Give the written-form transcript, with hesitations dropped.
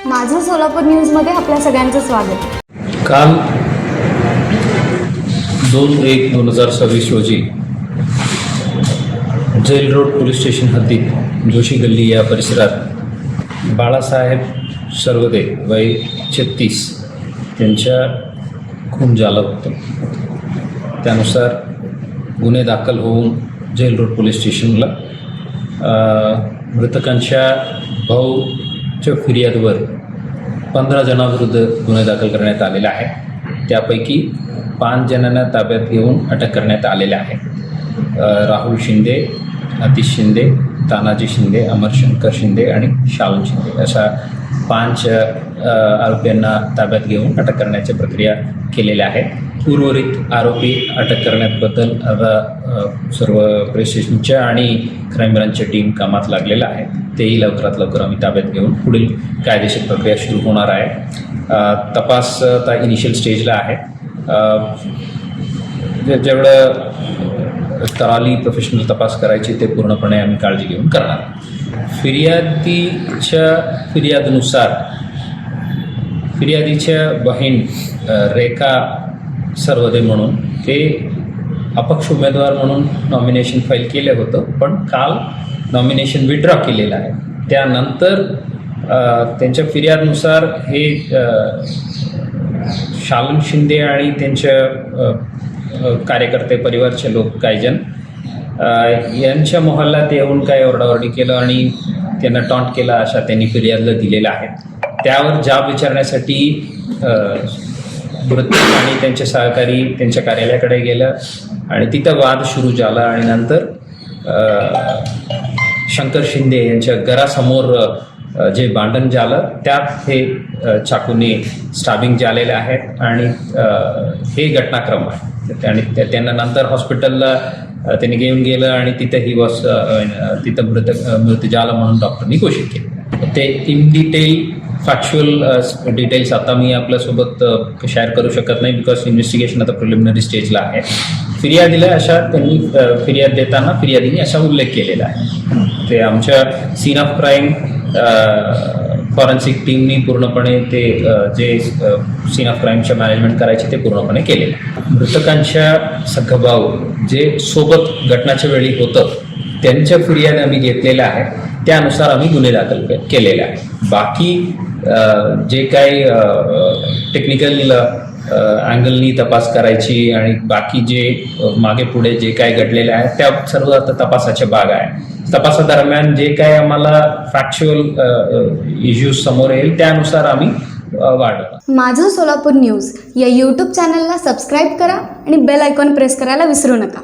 माझं सोलापूर न्यूजमध्ये आपल्या सगळ्यांचं स्वागत. काल 2/1/2026 रोजी जेल रोड पोलीस स्टेशन हद्दीत जोशी गल्ली या परिसरात बाळासाहेब सर्वदे वय 36 त्यांच्या खून झालं होतं. त्यानुसार गुन्हे दाखल होऊन जेल रोड पोलीस स्टेशनला मृतकांच्या भाऊच्या फिर्यादवर 15 जणांविरुद्ध गुन्हे दाखल करण्यात आलेला आहे. त्यापैकी 5 जणांना ताब्यात घेऊन अटक करण्यात आलेले आहे. राहुल शिंदे, अतिश शिंदे, तानाजी शिंदे, अमरशंकर शिंदे आणि शालन शिंदे अशा 5 आरोपींना ताब्यात घेऊन अटक करण्याची प्रक्रिया केलेल्या आहे. उर्वरित आरोपी अटक करण्याबद्दल आता सर्व पोलीस स्टेशनच्या आणि क्राईम ब्रांचच्या टीम कामात लागलेलं आहे. तेही लवकरात लवकर आम्ही ताब्यात घेऊन पुढील कायदेशीर प्रक्रिया सुरू होणार आहे. तपास आता इनिशियल स्टेजला आहे. जेवढं तराली प्रोफेशनल तपास करायची ते पूर्णपणे आम्ही काळजी घेऊन करणार. फिर्यादीनुसार फिर्यादीच्या बहीण रेखा सर्वदे म्हणून ते अपक्ष उमेदवार म्हणून नॉमिनेशन फाईल केलं होतं, पण काल नॉमिनेशन विड्रॉ केलेलं आहे. त्यानंतर त्यांच्या फिर्यादनुसार हे शालन शिंदे आणि त्यांच्या कार्यकर्ते परिवारचे लोक काही जण यांच्या मोहल्ल्यात येऊन काही ओरडाओरडी केलं आणि त्यांना टॉन्ट केला अशा त्यांनी फिर्यादला दिलेलं आहे. त्यावर जाब विचारण्यासाठी मृतक आणि त्यांचे सहकारी त्यांच्या कार्यालयाकडे गेलं आणि तिथं वाद सुरू झाला आणि नंतर शंकर शिंदे यांच्या घरासमोर जे भांडण झालं त्यात हे चाकूने स्टॅबिंग झालेले आहेत आणि हे घटनाक्रम आहे. आणि त्यांना नंतर हॉस्पिटलला त्यांनी घेऊन गेलं आणि तिथं तिथं मृत झालं म्हणून डॉक्टरनी घोषित केलं. ते इन डिटेल फॅक्च्युअल डिटेल्स आता मी आपल्यासोबत शेअर करू शकत नाही, बिकॉज इन्व्हेस्टिगेशन आता प्रिलिमिनरी स्टेजला आहे. फिर्यादीला अशा त्यांनी फिर्याद देताना फिर्यादीने असा उल्लेख केलेला आहे. ते आमच्या सीन ऑफ क्राईम फॉरेन्सिक टीमनी पूर्णपणे ते जे सीन ऑफ क्राईमच्या मॅनेजमेंट करायचे ते पूर्णपणे केलेलं आहे. मृतकांच्या सख्खभाऊ जे सोबत घटनाच्या वेळी होतं त्यांच्या फिर्याद आम्ही घेतलेल्या आहेत. त्यानुसार आम्ही गुन्हे दाखल केलेले आहे. बाकी जे काही टेक्निकल अँगलनी तपास करायची आणि बाकी जे मागे पुढे जे काही घडलेले आहे त्या सर्व आता तपासाचे भाग आहे. तपासादरम्यान जे काही आम्हाला फॅक्च्युअल इश्यूज समोर येईल त्यानुसार आम्ही वाढवू. माझं सोलापूर न्यूज या यूट्यूब चॅनलला सबस्क्राईब करा आणि बेल आयकॉन प्रेस करायला विसरू नका.